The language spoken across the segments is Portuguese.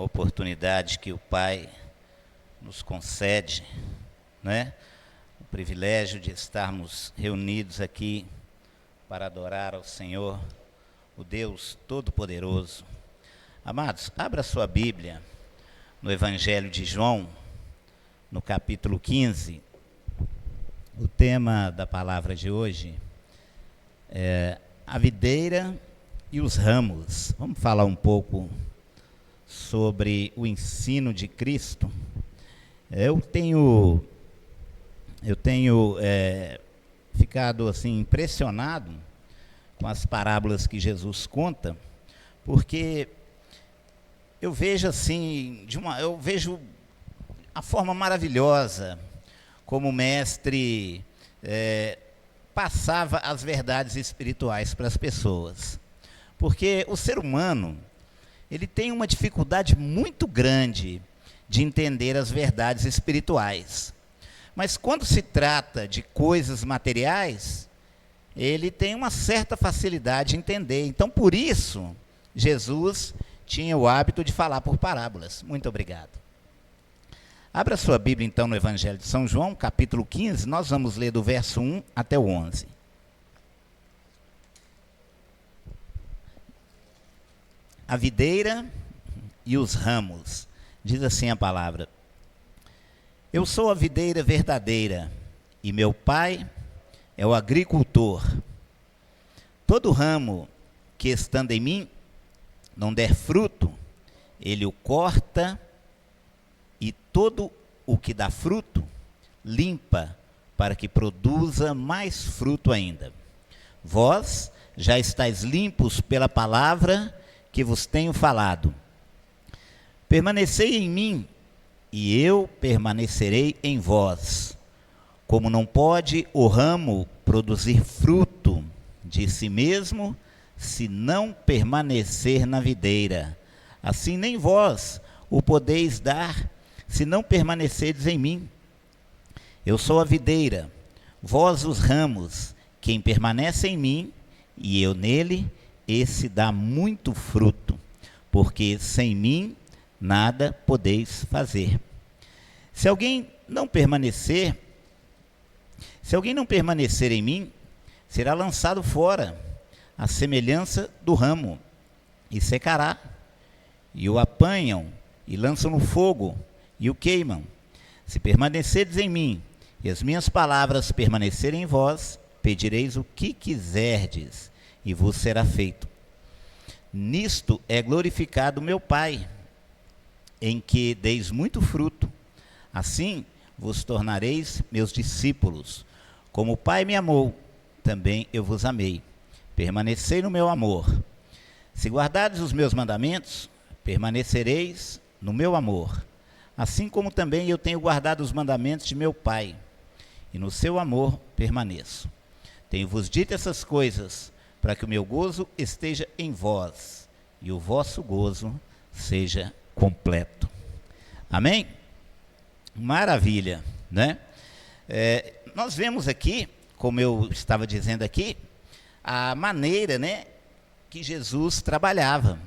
a oportunidade que o Pai nos concede, né? O privilégio de estarmos reunidos aqui para adorar ao Senhor, o Deus Todo-Poderoso. Amados, abra sua Bíblia no Evangelho de João, no capítulo 15. O tema da palavra de hoje é a videira e os ramos. Vamos falar um pouco sobre o ensino de Cristo. Eu tenho ficado assim impressionado com as parábolas que Jesus conta, porque eu vejo assim, eu vejo a forma maravilhosa como o mestre passava as verdades espirituais para as pessoas. Porque o ser humano, ele tem uma dificuldade muito grande de entender as verdades espirituais. Mas quando se trata de coisas materiais, ele tem uma certa facilidade de entender. Então, por isso, Jesus tinha o hábito de falar por parábolas. Muito obrigado. Abra sua Bíblia, então, no Evangelho de São João, capítulo 15. Nós vamos ler do verso 1 até o 11. A videira e os ramos. Diz assim a palavra: Eu sou a videira verdadeira, e meu pai é o agricultor. Todo ramo que estando em mim não der fruto, ele o corta, e todo o que dá fruto, limpa, para que produza mais fruto ainda. Vós já estáis limpos pela palavra que vos tenho falado. Permanecei em mim, e eu permanecerei em vós. Como não pode o ramo produzir fruto de si mesmo, se não permanecer na videira, assim nem vós o podeis dar, se não permanecerdes em mim. Eu sou a videira, vós os ramos. Quem permanece em mim, e eu nele, esse dá muito fruto, porque sem mim nada podeis fazer. Se alguém não permanecer em mim, será lançado fora, à semelhança do ramo, e secará. E o apanham, e lançam no fogo, e o queimam. Se permanecerdes em mim, e as minhas palavras permanecerem em vós, pedireis o que quiserdes, e vos será feito. Nisto é glorificado meu Pai, em que deis muito fruto. Assim vos tornareis meus discípulos. Como o Pai me amou, também eu vos amei. Permanecei no meu amor. Se guardardes os meus mandamentos, permanecereis no meu amor. Assim como também eu tenho guardado os mandamentos de meu Pai, e no seu amor permaneço. Tenho-vos dito essas coisas, para que o meu gozo esteja em vós, e o vosso gozo seja completo. Amém? Maravilha, né? Nós vemos aqui, como eu estava dizendo aqui, a maneira, né, que Jesus trabalhava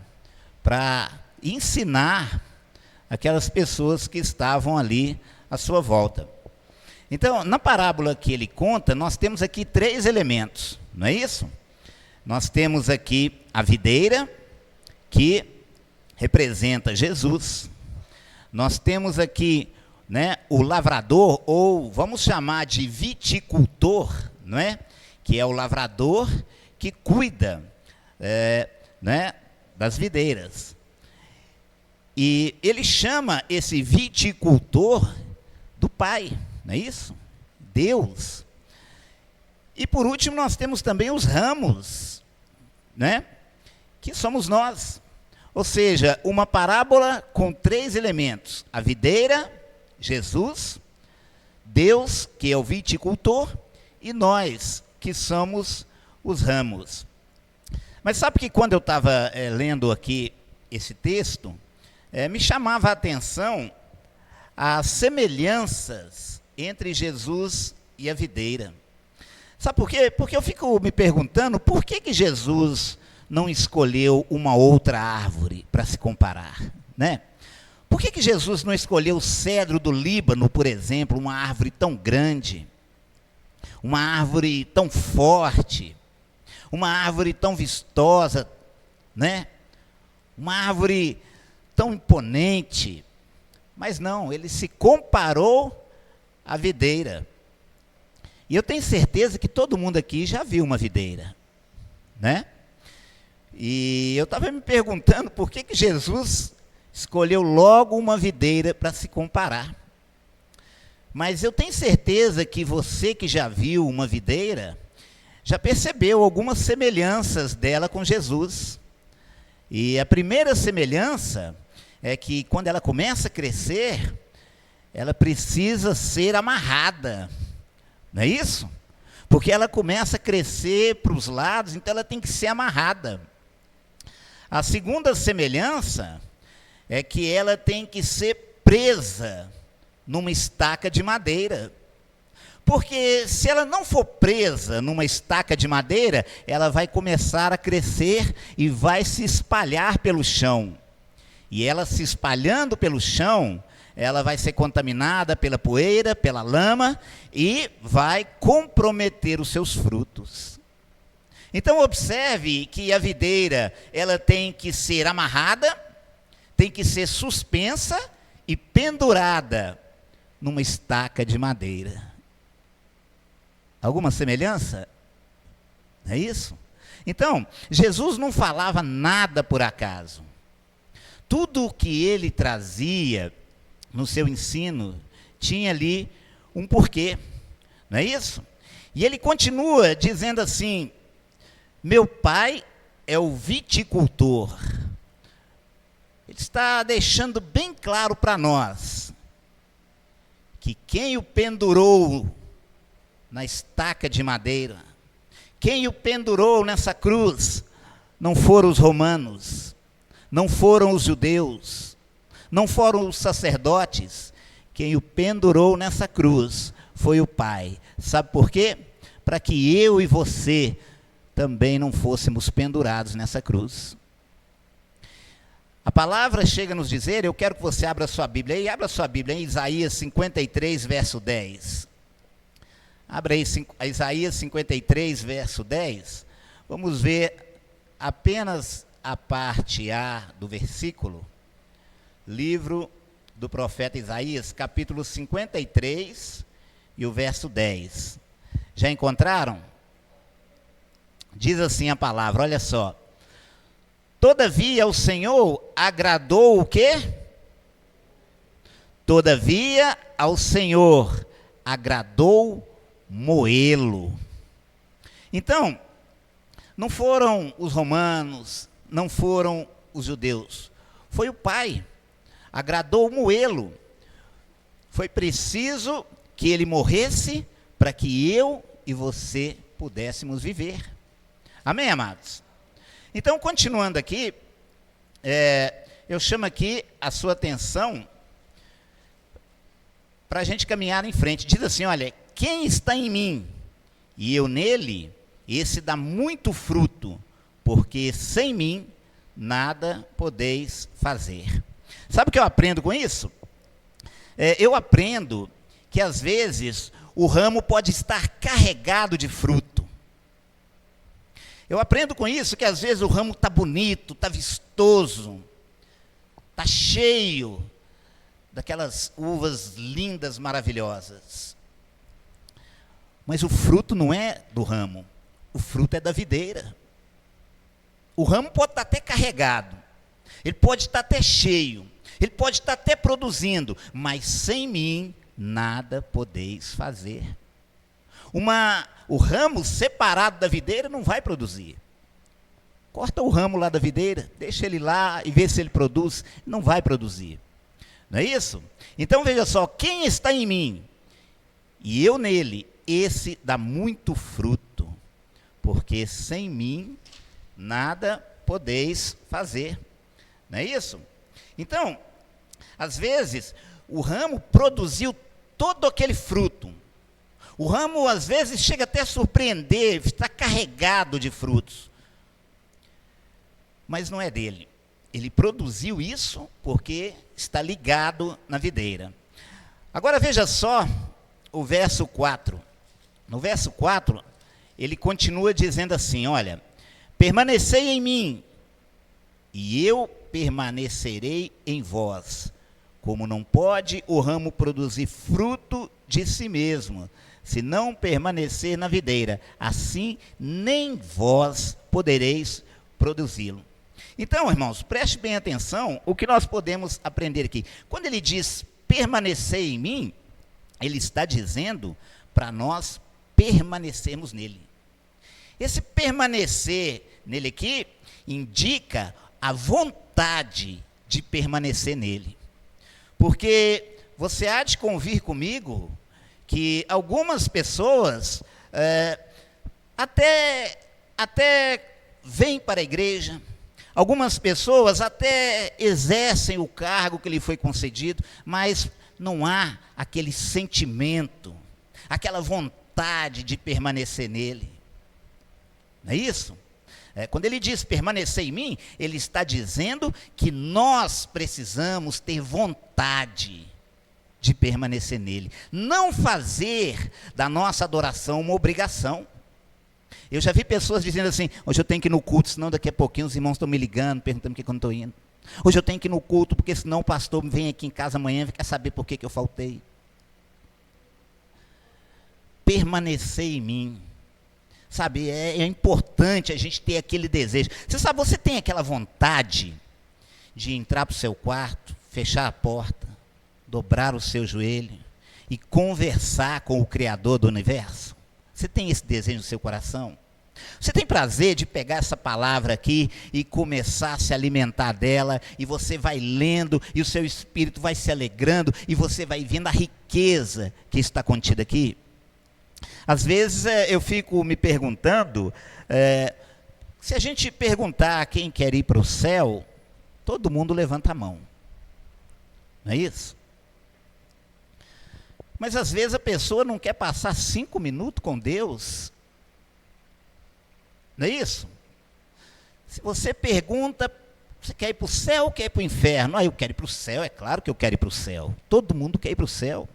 para ensinar aquelas pessoas que estavam ali à sua volta. Então, na parábola que ele conta, nós temos aqui 3 elementos, não é isso? Nós temos aqui a videira, que representa Jesus. Nós temos aqui, né, o lavrador, ou vamos chamar de viticultor, não é? Que é o lavrador que cuida né, das videiras. E ele chama esse viticultor do Pai, não é isso? Deus. E por último nós temos também os ramos, né? Que somos nós. Ou seja, uma parábola com 3 elementos: a videira, Jesus, Deus, que é o viticultor, e nós, que somos os ramos. Mas sabe que quando eu estava lendo aqui esse texto, me chamava a atenção as semelhanças entre Jesus e a videira. Sabe por quê? Porque eu fico me perguntando por que Jesus não escolheu uma outra árvore para se comparar, né? Por que Jesus não escolheu o cedro do Líbano, por exemplo, uma árvore tão grande, uma árvore tão forte, uma árvore tão vistosa, né? Uma árvore tão imponente? Mas não, ele se comparou à videira. E eu tenho certeza que todo mundo aqui já viu uma videira, né? E eu estava me perguntando por que Jesus escolheu logo uma videira para se comparar. Mas eu tenho certeza que você que já viu uma videira, já percebeu algumas semelhanças dela com Jesus. E a primeira semelhança é que quando ela começa a crescer, ela precisa ser amarrada, não é isso? Porque ela começa a crescer para os lados, então ela tem que ser amarrada. A segunda semelhança é que ela tem que ser presa numa estaca de madeira. Porque se ela não for presa numa estaca de madeira, ela vai começar a crescer e vai se espalhar pelo chão. E ela se espalhando pelo chão, ela vai ser contaminada pela poeira, pela lama e vai comprometer os seus frutos. Então observe que a videira, ela tem que ser amarrada, tem que ser suspensa e pendurada numa estaca de madeira. Alguma semelhança? É isso? Então, Jesus não falava nada por acaso. Tudo o que ele trazia no seu ensino tinha ali um porquê, não é isso? E ele continua dizendo assim: meu pai é o viticultor. Ele está deixando bem claro para nós que quem o pendurou na estaca de madeira, quem o pendurou nessa cruz, não foram os romanos, não foram os judeus, não foram os sacerdotes. Quem o pendurou nessa cruz foi o Pai. Sabe por quê? Para que eu e você também não fôssemos pendurados nessa cruz. A palavra chega a nos dizer, eu quero que você abra sua Bíblia aí, abra sua Bíblia em Isaías 53, verso 10. Abra aí Isaías 53, verso 10. Vamos ver apenas a parte A do versículo. Livro do profeta Isaías, capítulo 53 e o verso 10. Já encontraram? Diz assim a palavra, olha só. Todavia o Senhor agradou o quê? Todavia ao Senhor agradou moê-lo. Então, não foram os romanos, não foram os judeus, foi o Pai. Agradou moê-lo. Foi preciso que ele morresse para que eu e você pudéssemos viver. Amém, amados? Então, continuando aqui, eu chamo aqui a sua atenção para a gente caminhar em frente. Diz assim, olha, quem está em mim e eu nele, esse dá muito fruto, porque sem mim nada podeis fazer. Sabe o que eu aprendo com isso? Eu aprendo que às vezes o ramo pode estar carregado de fruto. Eu aprendo com isso que às vezes o ramo está bonito, está vistoso, está cheio daquelas uvas lindas, maravilhosas. Mas o fruto não é do ramo, o fruto é da videira. O ramo pode estar até carregado, ele pode estar até cheio, ele pode estar até produzindo, mas sem mim nada podeis fazer. O ramo separado da videira não vai produzir. Corta o ramo lá da videira, deixa ele lá e vê se ele produz. Não vai produzir. Não é isso? Então veja só, quem está em mim e eu nele, esse dá muito fruto, porque sem mim nada podeis fazer. Não é isso? Então, às vezes, o ramo produziu todo aquele fruto. O ramo, às vezes, chega até a surpreender, está carregado de frutos. Mas não é dele. ele produziu isso porque está ligado na videira. Agora veja só o verso 4. No verso 4, ele continua dizendo assim, olha, permanecei em mim, e eu permanecerei em vós. Como não pode o ramo produzir fruto de si mesmo, se não permanecer na videira, assim nem vós podereis produzi-lo. Então, irmãos, preste bem atenção o que nós podemos aprender aqui. Quando ele diz permanecer em mim, ele está dizendo para nós permanecermos nele. Esse permanecer nele aqui indica a vontade de permanecer nele. Porque você há de convir comigo que algumas pessoas até vêm para a igreja, algumas pessoas até exercem o cargo que lhe foi concedido, mas não há aquele sentimento, aquela vontade de permanecer nele. Não é isso? Quando ele diz permanecer em mim, ele está dizendo que nós precisamos ter vontade de permanecer nele. Não fazer da nossa adoração uma obrigação. Eu já vi pessoas dizendo assim, hoje eu tenho que ir no culto, senão daqui a pouquinho os irmãos estão me ligando, perguntando por que eu não estou indo. Hoje eu tenho que ir no culto, porque senão o pastor vem aqui em casa amanhã e quer saber por que eu faltei. Permanecer em mim. Sabe, é importante a gente ter aquele desejo. Você sabe, você tem aquela vontade de entrar para o seu quarto, fechar a porta, dobrar o seu joelho e conversar com o Criador do universo? Você tem esse desejo no seu coração? Você tem prazer de pegar essa palavra aqui e começar a se alimentar dela, e você vai lendo, e o seu espírito vai se alegrando, e você vai vendo a riqueza que está contida aqui? Às vezes eu fico me perguntando, se a gente perguntar quem quer ir para o céu, todo mundo levanta a mão. Não é isso? Mas às vezes a pessoa não quer passar 5 minutos com Deus. Não é isso? Se você pergunta, você quer ir para o céu ou quer ir para o inferno? Eu quero ir para o céu, é claro que eu quero ir para o céu. Todo mundo quer ir para o céu.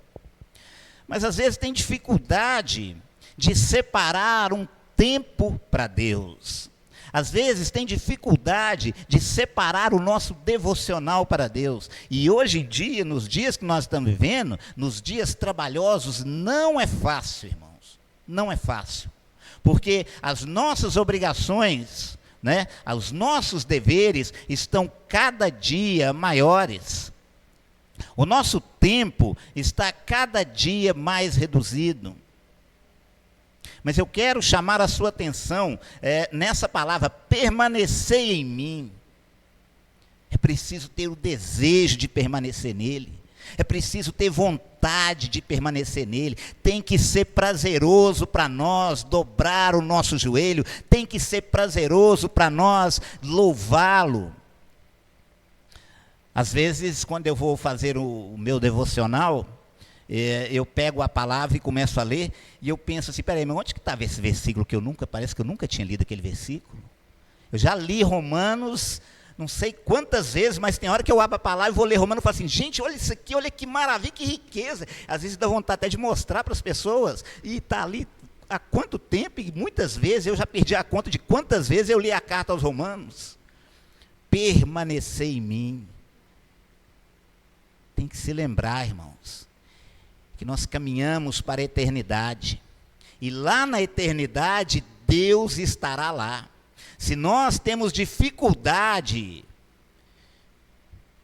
Mas às vezes tem dificuldade de separar um tempo para Deus. Às vezes tem dificuldade de separar o nosso devocional para Deus. E hoje em dia, nos dias que nós estamos vivendo, nos dias trabalhosos, não é fácil, irmãos. Não é fácil. Porque as nossas obrigações, os nossos deveres estão cada dia maiores. O nosso tempo está cada dia mais reduzido. Mas eu quero chamar a sua atenção nessa palavra, permanecer em mim. É preciso ter o desejo de permanecer nele. É preciso ter vontade de permanecer nele. Tem que ser prazeroso para nós dobrar o nosso joelho. Tem que ser prazeroso para nós louvá-lo. Às vezes, quando eu vou fazer o meu devocional, eu pego a palavra e começo a ler, e eu penso assim, peraí, mas onde que estava esse versículo parece que eu nunca tinha lido aquele versículo? Eu já li Romanos, não sei quantas vezes, mas tem hora que eu abro a palavra e vou ler Romanos e falo assim, gente, olha isso aqui, olha que maravilha, que riqueza. Às vezes dá vontade até de mostrar para as pessoas, e está ali há quanto tempo, e muitas vezes, eu já perdi a conta de quantas vezes eu li a carta aos Romanos. Permanecer em mim. Tem que se lembrar, irmãos, que nós caminhamos para a eternidade. E lá na eternidade, Deus estará lá. Se nós temos dificuldade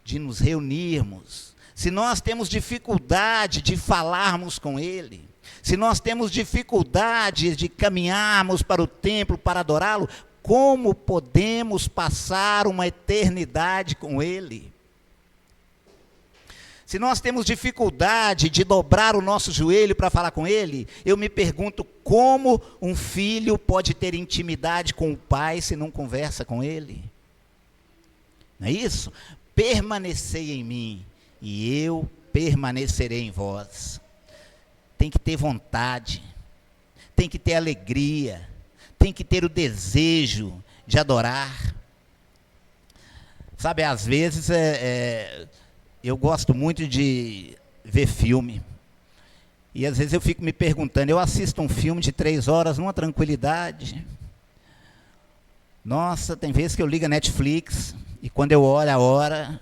de nos reunirmos, se nós temos dificuldade de falarmos com Ele, se nós temos dificuldade de caminharmos para o templo para adorá-lo, como podemos passar uma eternidade com Ele? Se nós temos dificuldade de dobrar o nosso joelho para falar com Ele, eu me pergunto como um filho pode ter intimidade com o pai se não conversa com Ele? Não é isso? Permanecei em mim e eu permanecerei em vós. Tem que ter vontade, tem que ter alegria, tem que ter o desejo de adorar. Sabe, às vezes eu gosto muito de ver filme. E às vezes eu fico me perguntando, eu assisto um filme de 3 horas numa tranquilidade. Nossa, tem vezes que eu ligo a Netflix e quando eu olho a hora,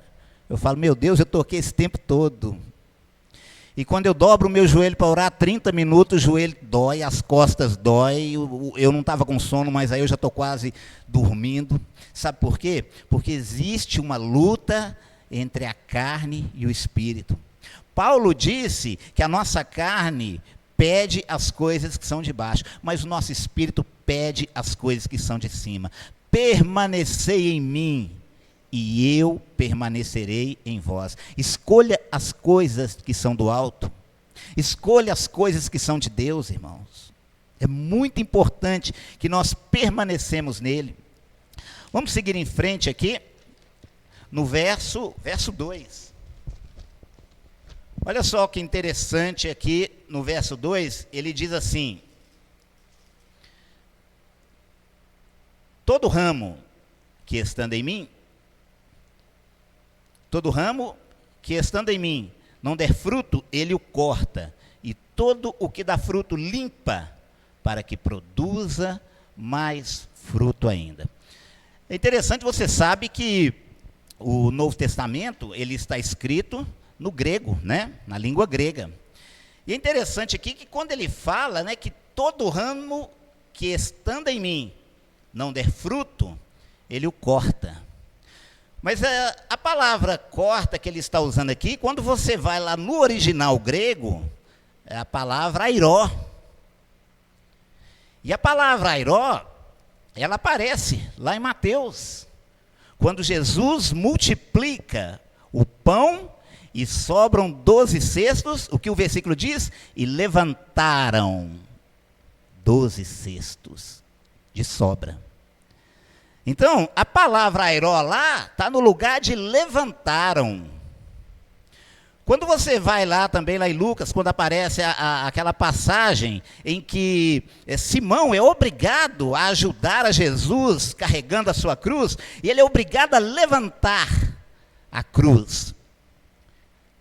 eu falo, meu Deus, eu toquei esse tempo todo. E quando eu dobro o meu joelho para orar 30 minutos, o joelho dói, as costas dói, eu não estava com sono, mas aí eu já estou quase dormindo. Sabe por quê? Porque existe uma luta entre a carne e o espírito. Paulo disse que a nossa carne pede as coisas que são de baixo, mas o nosso espírito pede as coisas que são de cima. Permanecei em mim, e eu permanecerei em vós. Escolha as coisas que são do alto. Escolha as coisas que são de Deus, irmãos. É muito importante que nós permanecemos nele. Vamos seguir em frente aqui, no verso 2. Olha só que interessante aqui, no verso 2, ele diz assim: todo ramo que estando em mim, não der fruto, ele o corta, e todo o que dá fruto limpa, para que produza mais fruto ainda. É interessante, você sabe que o Novo Testamento, ele está escrito no grego, né? Na língua grega. E é interessante aqui que quando ele fala, né, que todo ramo que estando em mim não der fruto, ele o corta. Mas a palavra corta que ele está usando aqui, quando você vai lá no original grego, é a palavra airó. E a palavra airó, ela aparece lá em Mateus, quando Jesus multiplica o pão e sobram 12 cestos, o que o versículo diz? E levantaram 12 cestos de sobra. Então, a palavra airó lá está no lugar de levantaram. Quando você vai lá também, lá em Lucas, quando aparece aquela passagem em que Simão é obrigado a ajudar a Jesus carregando a sua cruz, e ele é obrigado a levantar a cruz.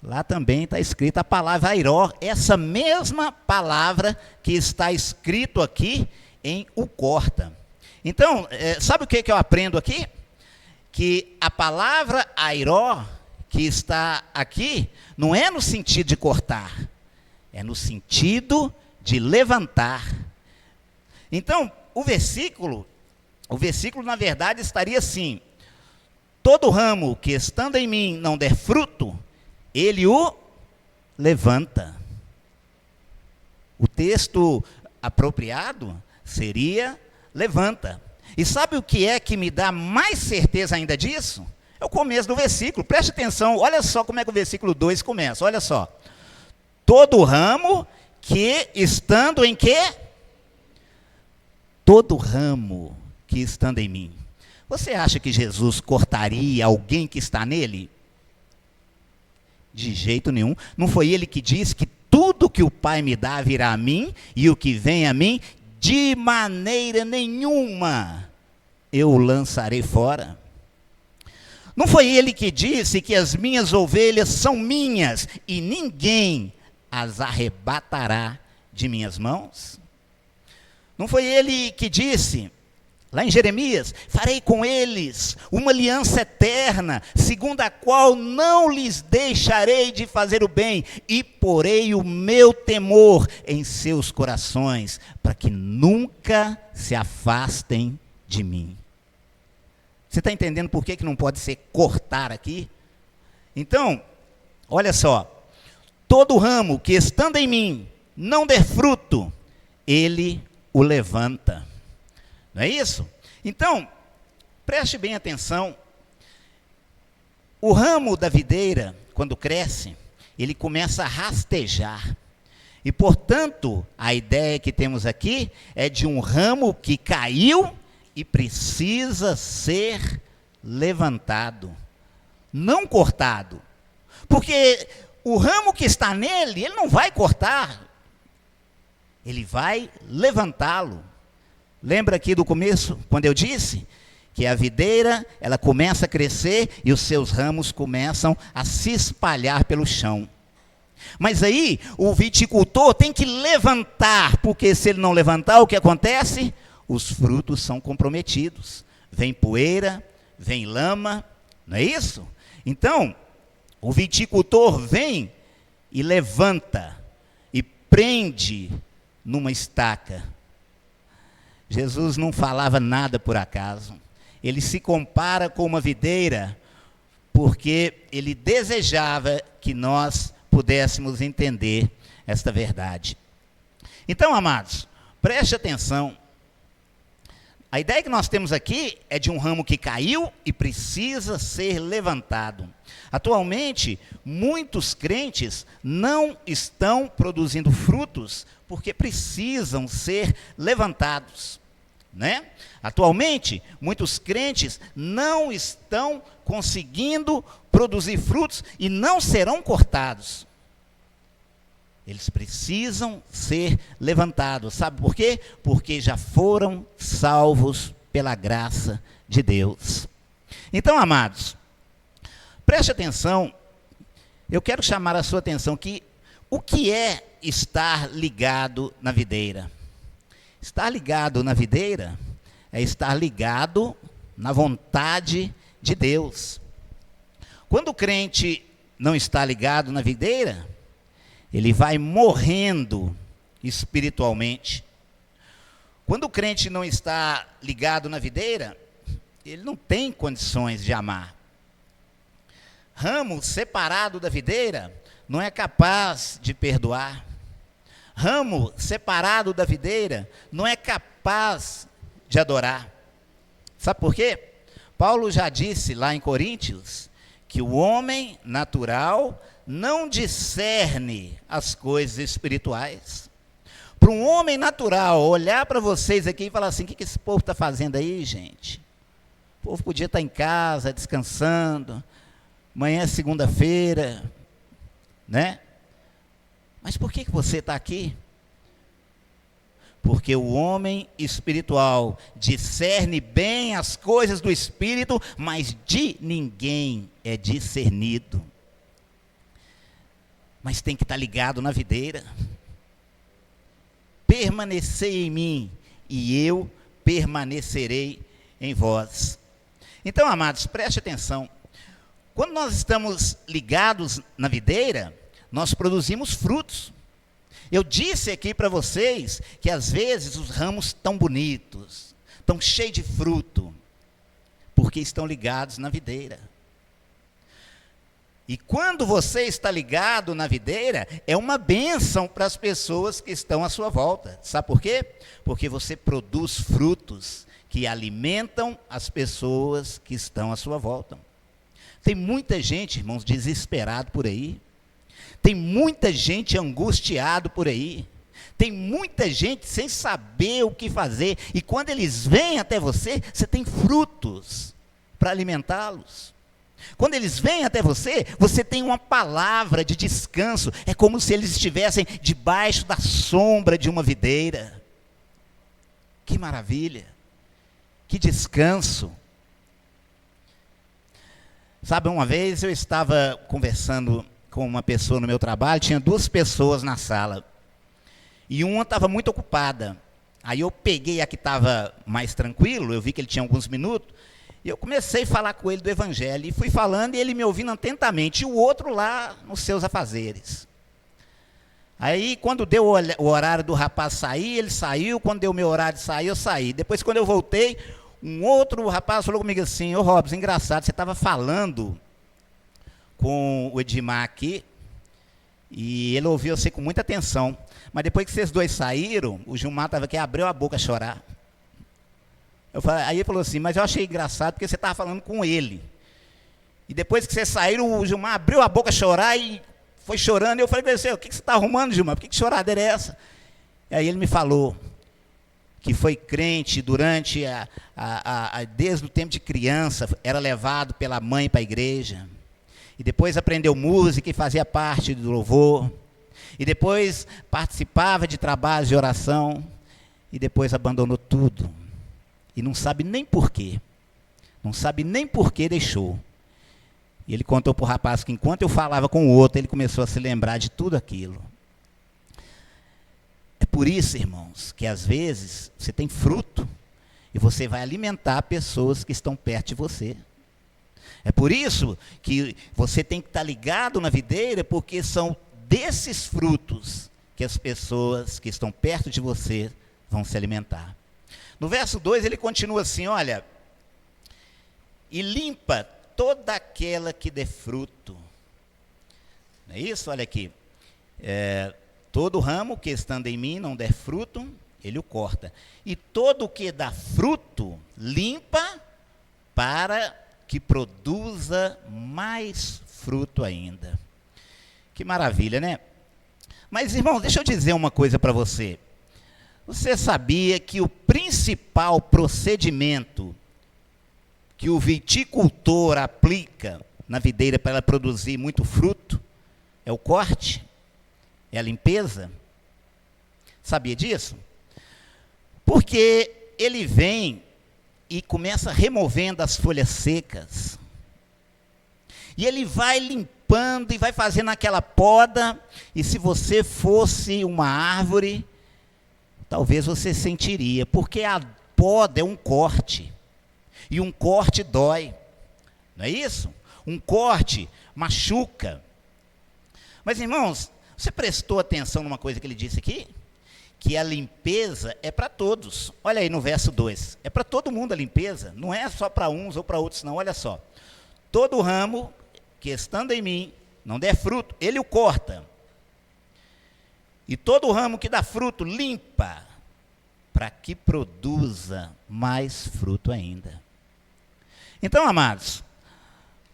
Lá também está escrita a palavra airó, essa mesma palavra que está escrito aqui em o corta. Então, sabe o que eu aprendo aqui? Que a palavra airó, que está aqui, não é no sentido de cortar, é no sentido de levantar. Então, o versículo na verdade estaria assim: todo ramo que estando em mim não der fruto, ele o levanta. O texto apropriado seria levanta. E sabe o que é que me dá mais certeza ainda disso? É o começo do versículo. Preste atenção, olha só como é que o versículo 2 começa. Olha só. Todo ramo que estando em quê? Todo ramo que estando em mim. Você acha que Jesus cortaria alguém que está nele? De jeito nenhum. Não foi ele que disse que tudo que o Pai me dá virá a mim, e o que vem a mim, de maneira nenhuma eu o lançarei fora? Não foi ele que disse que as minhas ovelhas são minhas e ninguém as arrebatará de minhas mãos? Não foi ele que disse, lá em Jeremias, farei com eles uma aliança eterna, segundo a qual não lhes deixarei de fazer o bem, e porei o meu temor em seus corações, para que nunca se afastem de mim. Você está entendendo por que não pode ser cortar aqui? Então, olha só, todo ramo que estando em mim não der fruto, ele o levanta. Não é isso? Então, preste bem atenção. O ramo da videira, quando cresce, ele começa a rastejar. E, portanto, a ideia que temos aqui é de um ramo que caiu e precisa ser levantado, não cortado. Porque o ramo que está nele, ele não vai cortar, ele vai levantá-lo. Lembra aqui do começo, quando eu disse que a videira, ela começa a crescer e os seus ramos começam a se espalhar pelo chão. Mas aí, o viticultor tem que levantar, porque se ele não levantar, o que acontece? Os frutos são comprometidos. Vem poeira, vem lama, não é isso? Então, o viticultor vem e levanta e prende numa estaca. Jesus não falava nada por acaso. Ele se compara com uma videira porque ele desejava que nós pudéssemos entender esta verdade. Então, amados, preste atenção. A ideia que nós temos aqui é de um ramo que caiu e precisa ser levantado. Atualmente, muitos crentes não estão produzindo frutos porque precisam ser levantados, né? Atualmente, muitos crentes não estão conseguindo produzir frutos e não serão cortados. Eles precisam ser levantados. Sabe por quê? Porque já foram salvos pela graça de Deus. Então, amados, preste atenção. Eu quero chamar a sua atenção que o que é estar ligado na videira? Estar ligado na videira é estar ligado na vontade de Deus. Quando o crente não está ligado na videira, ele vai morrendo espiritualmente. Quando o crente não está ligado na videira, ele não tem condições de amar. Ramo separado da videira não é capaz de perdoar. Ramo separado da videira não é capaz de adorar. Sabe por quê? Paulo já disse lá em Coríntios que o homem natural não discerne as coisas espirituais. Para um homem natural olhar para vocês aqui e falar assim: o que esse povo está fazendo aí, gente? O povo podia estar em casa, descansando, amanhã é segunda-feira, né? Mas por que você está aqui? Porque o homem espiritual discerne bem as coisas do espírito, mas de ninguém é discernido. Mas tem que estar ligado na videira. Permanecei em mim, e eu permanecerei em vós. Então, amados, preste atenção. Quando nós estamos ligados na videira, nós produzimos frutos. Eu disse aqui para vocês que às vezes os ramos estão bonitos, estão cheios de fruto, porque estão ligados na videira. E quando você está ligado na videira, é uma bênção para as pessoas que estão à sua volta. Sabe por quê? Porque você produz frutos que alimentam as pessoas que estão à sua volta. Tem muita gente, irmãos, desesperado por aí. Tem muita gente angustiado por aí. Tem muita gente sem saber o que fazer. E quando eles vêm até você, você tem frutos para alimentá-los. Quando eles vêm até você, você tem uma palavra de descanso. É como se eles estivessem debaixo da sombra de uma videira. Que maravilha! Que descanso! Sabe, uma vez eu estava conversando com uma pessoa no meu trabalho, tinha 2 pessoas na sala. E uma estava muito ocupada. Aí eu peguei a que estava mais tranquilo, eu vi que ele tinha alguns minutos, e eu comecei a falar com ele do evangelho, e fui falando, e ele me ouvindo atentamente, e o outro lá nos seus afazeres. Aí, quando deu o horário do rapaz sair, ele saiu, quando deu o meu horário de sair, eu saí. Depois, quando eu voltei, um outro rapaz falou comigo assim: ô Robson, engraçado, você estava falando com o Edmar aqui, e ele ouviu você com muita atenção, mas depois que vocês 2 saíram, o Gilmar estava aqui, abriu a boca a chorar. Aí ele falou assim: mas eu achei engraçado porque você estava falando com ele, e depois que vocês saíram, o Gilmar abriu a boca a chorar e foi chorando. E eu falei para ele: o que você está arrumando, Gilmar? Por que choradeira é essa? E aí ele me falou que foi crente durante desde o tempo de criança, era levado pela mãe para a igreja, e depois aprendeu música e fazia parte do louvor, e depois participava de trabalhos de oração, e depois abandonou tudo, e não sabe nem por quê. Não sabe nem por que deixou. E ele contou para o rapaz que enquanto eu falava com o outro, ele começou a se lembrar de tudo aquilo. É por isso, irmãos, que às vezes você tem fruto e você vai alimentar pessoas que estão perto de você. É por isso que você tem que estar ligado na videira, porque são desses frutos que as pessoas que estão perto de você vão se alimentar. No verso 2 ele continua assim, olha, e limpa toda aquela que dê fruto. Não é isso? Olha aqui. Todo ramo que estando em mim não der fruto, ele o corta. E todo o que dá fruto, limpa para que produza mais fruto ainda. Que maravilha, né? Mas, irmão, deixa eu dizer uma coisa para você. Você sabia que o principal procedimento que o viticultor aplica na videira para ela produzir muito fruto é o corte? É a limpeza? Sabia disso? Porque ele vem e começa removendo as folhas secas. E ele vai limpando e vai fazendo aquela poda. E se você fosse uma árvore, talvez você sentiria. Porque a poda é um corte. E um corte dói. Não é isso? Um corte machuca. Mas, irmãos, você prestou atenção numa coisa que ele disse aqui? Que a limpeza é para todos. Olha aí no verso 2. É para todo mundo a limpeza. Não é só para uns ou para outros, não. Olha só. Todo ramo que estando em mim não der fruto, ele o corta. E todo ramo que dá fruto, limpa, para que produza mais fruto ainda. Então, amados,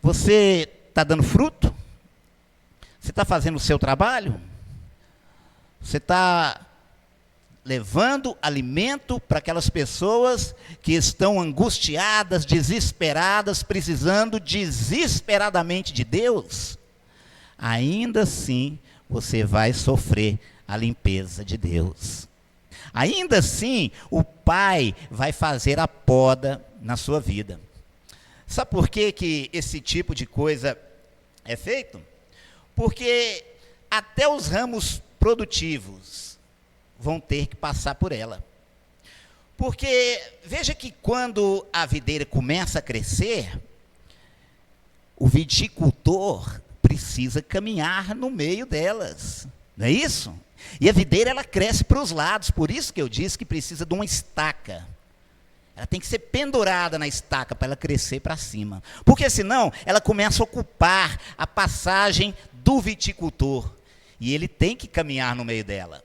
você está dando fruto? Você está fazendo o seu trabalho? Você está levando alimento para aquelas pessoas que estão angustiadas, desesperadas, precisando desesperadamente de Deus? Ainda assim, você vai sofrer a limpeza de Deus. Ainda assim, o Pai vai fazer a poda na sua vida. Sabe por que esse tipo de coisa é feito? Porque até os ramos produtivos vão ter que passar por ela. Porque veja que quando a videira começa a crescer, o viticultor precisa caminhar no meio delas. Não é isso? E a videira ela cresce para os lados, por isso que eu disse que precisa de uma estaca. Ela tem que ser pendurada na estaca para ela crescer para cima. Porque senão ela começa a ocupar a passagem do viticultor. E ele tem que caminhar no meio dela.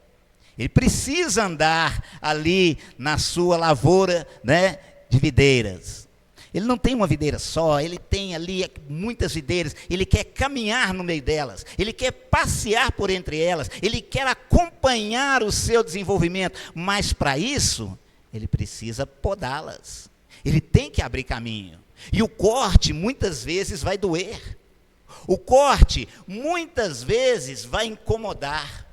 Ele precisa andar ali na sua lavoura, né, de videiras. Ele não tem uma videira só, ele tem ali muitas videiras. Ele quer caminhar no meio delas. Ele quer passear por entre elas. Ele quer acompanhar o seu desenvolvimento. Mas para isso, ele precisa podá-las. Ele tem que abrir caminho. E o corte muitas vezes vai doer. O corte muitas vezes vai incomodar.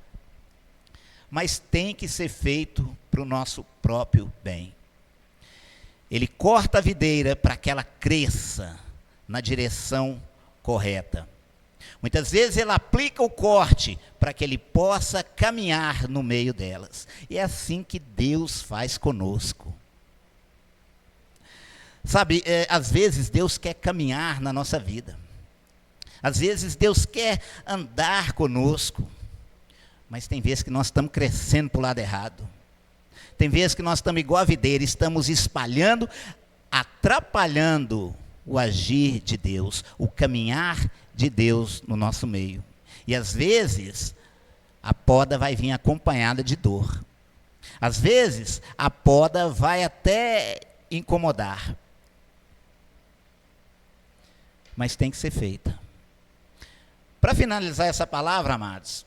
Mas tem que ser feito para o nosso próprio bem. Ele corta a videira para que ela cresça na direção correta. Muitas vezes ele aplica o corte para que ele possa caminhar no meio delas. E é assim que Deus faz conosco. Sabe, às vezes Deus quer caminhar na nossa vida. Às vezes Deus quer andar conosco. Mas tem vezes que nós estamos crescendo para o lado errado. Tem vezes que nós estamos igual a videira, estamos espalhando, atrapalhando o agir de Deus, o caminhar de Deus no nosso meio. E às vezes, a poda vai vir acompanhada de dor. Às vezes, a poda vai até incomodar. Mas tem que ser feita. Para finalizar essa palavra, amados,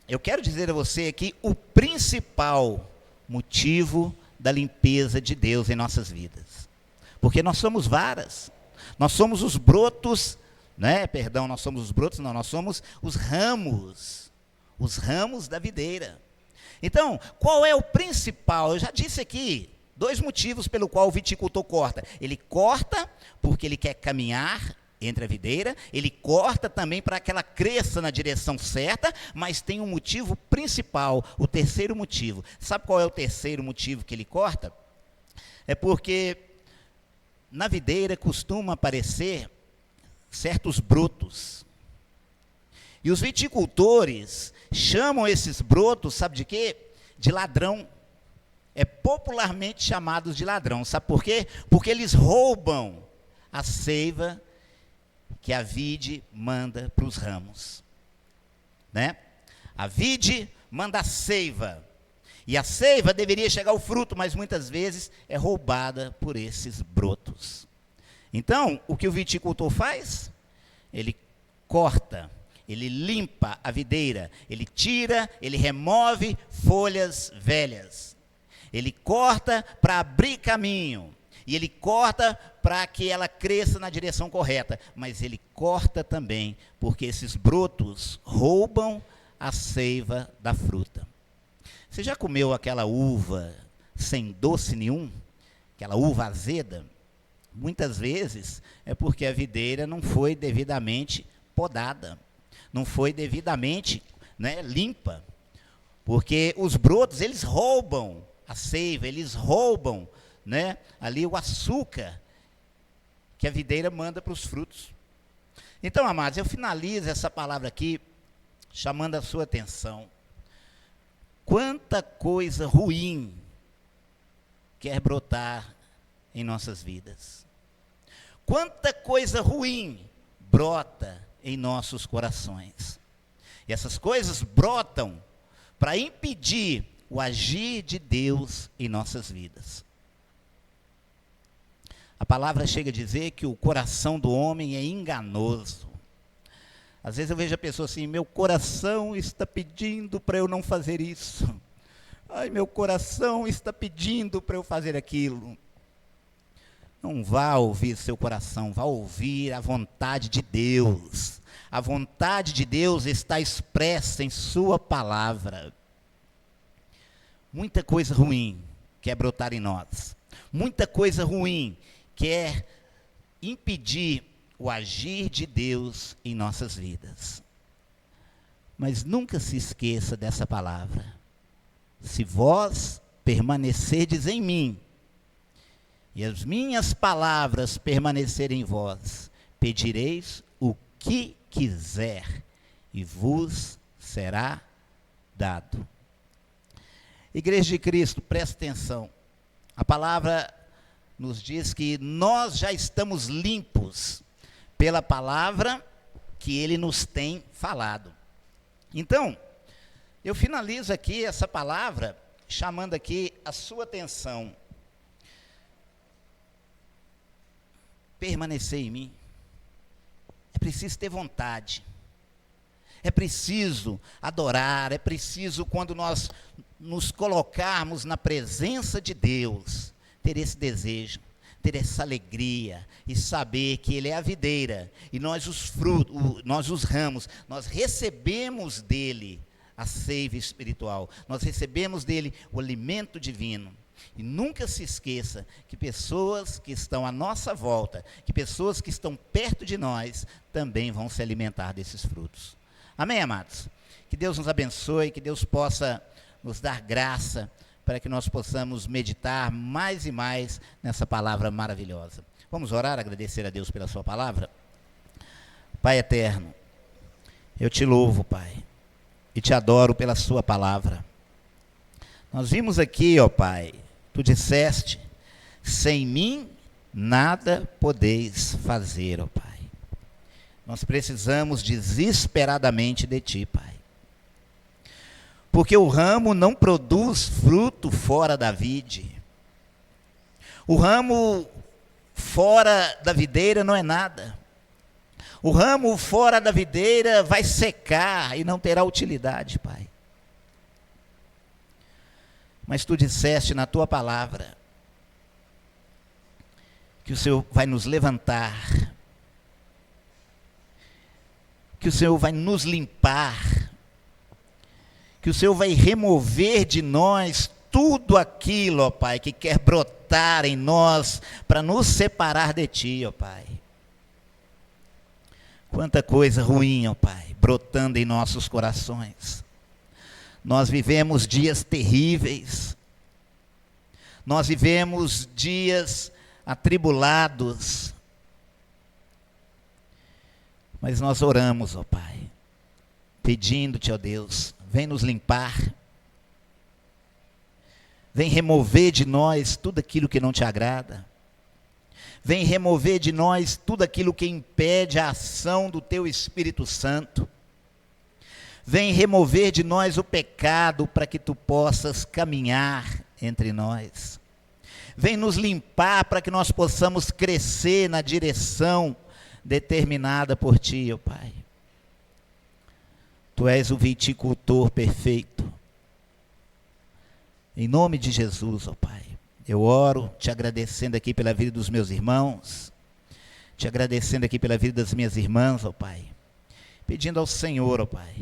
eu quero dizer a você aqui o principal motivo da limpeza de Deus em nossas vidas. Porque nós somos varas, nós somos os brotos, nós somos os brotos, não, nós somos os ramos da videira. Então, qual é o principal? Eu já disse aqui, Dois motivos pelo qual o viticultor corta. Ele corta porque ele quer caminhar entre a videira, ele corta também para que ela cresça na direção certa, mas tem um motivo principal, o terceiro motivo. Sabe qual é o terceiro motivo que ele corta? É porque na videira costuma aparecer certos brotos. E os viticultores chamam esses brotos, sabe de quê? De ladrão. É popularmente chamados de ladrão. Sabe por quê? Porque eles roubam a seiva que a vide manda para os ramos. Né? A vide manda a seiva. E a seiva deveria chegar ao fruto, mas muitas vezes é roubada por esses brotos. Então, o que o viticultor faz? Ele corta, ele limpa a videira, ele tira, ele remove folhas velhas. Ele corta para abrir caminho. E ele corta para que ela cresça na direção correta. Mas ele corta também porque esses brotos roubam a seiva da fruta. Você já comeu aquela uva sem doce nenhum? Aquela uva azeda? Muitas vezes é porque a videira não foi devidamente podada. Não foi devidamente, né, limpa. Porque os brotos, eles roubam a seiva, eles roubam, né, ali o açúcar que a videira manda para os frutos. Então, amados, eu finalizo essa palavra aqui chamando a sua atenção. Quanta coisa ruim quer brotar em nossas vidas. Quanta coisa ruim brota em nossos corações. E essas coisas brotam para impedir o agir de Deus em nossas vidas. A palavra chega a dizer que o coração do homem é enganoso. Às vezes eu vejo a pessoa assim, meu coração está pedindo para eu não fazer isso. Ai, meu coração está pedindo para eu fazer aquilo. Não vá ouvir seu coração, vá ouvir a vontade de Deus. A vontade de Deus está expressa em sua palavra. Muita coisa ruim quer brotar em nós. Muita coisa ruim quer impedir o agir de Deus em nossas vidas. Mas nunca se esqueça dessa palavra. Se vós permanecerdes em mim, e as minhas palavras permanecerem em vós, pedireis o que quiser, e vos será dado. Igreja de Cristo, presta atenção. A palavra nos diz que nós já estamos limpos pela palavra que Ele nos tem falado. Então, eu finalizo aqui essa palavra, chamando aqui a sua atenção. Permanecer em mim. É preciso ter vontade. É preciso adorar, é preciso, quando nós nos colocarmos na presença de Deus, ter esse desejo, ter essa alegria e saber que Ele é a videira e nós os frutos, nós os ramos, nós recebemos dele a seiva espiritual, nós recebemos dele o alimento divino. E nunca se esqueça que pessoas que estão à nossa volta, que pessoas que estão perto de nós, também vão se alimentar desses frutos. Amém, amados? Que Deus nos abençoe, que Deus possa nos dar graça para que nós possamos meditar mais e mais nessa palavra maravilhosa. Vamos orar, agradecer a Deus pela sua palavra? Pai eterno, eu te louvo, Pai, e te adoro pela sua palavra. Nós vimos aqui, ó Pai, tu disseste, sem mim nada podeis fazer, ó Pai. Nós precisamos desesperadamente de ti, Pai. Porque o ramo não produz fruto fora da vide. O ramo fora da videira não é nada. O ramo fora da videira vai secar e não terá utilidade, Pai. Mas tu disseste na tua palavra que o Senhor vai nos levantar, que o Senhor vai nos limpar, que o Senhor vai remover de nós tudo aquilo, ó Pai, que quer brotar em nós para nos separar de Ti, ó Pai. Quanta coisa ruim, ó Pai, brotando em nossos corações. Nós vivemos dias terríveis. Nós vivemos dias atribulados. Mas nós oramos, ó Pai, pedindo-te, ó Deus, vem nos limpar. Vem remover de nós tudo aquilo que não te agrada. Vem remover de nós tudo aquilo que impede a ação do Teu Espírito Santo. Vem remover de nós o pecado para que Tu possas caminhar entre nós. Vem nos limpar para que nós possamos crescer na direção determinada por Ti, ó Pai. Tu és o viticultor perfeito. Em nome de Jesus, ó Pai, eu oro te agradecendo aqui pela vida dos meus irmãos, te agradecendo aqui pela vida das minhas irmãs, ó Pai, pedindo ao Senhor, ó Pai,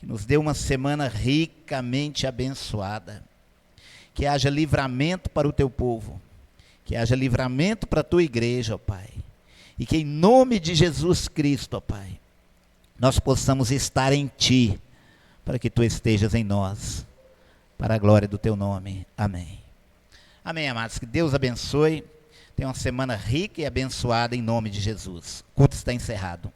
que nos dê uma semana ricamente abençoada, que haja livramento para o Teu povo, que haja livramento para a Tua igreja, ó Pai, e que em nome de Jesus Cristo, ó Pai, nós possamos estar em Ti, para que Tu estejas em nós, para a glória do Teu nome. Amém. Amém, amados. Que Deus abençoe. Tenha uma semana rica e abençoada em nome de Jesus. O culto está encerrado.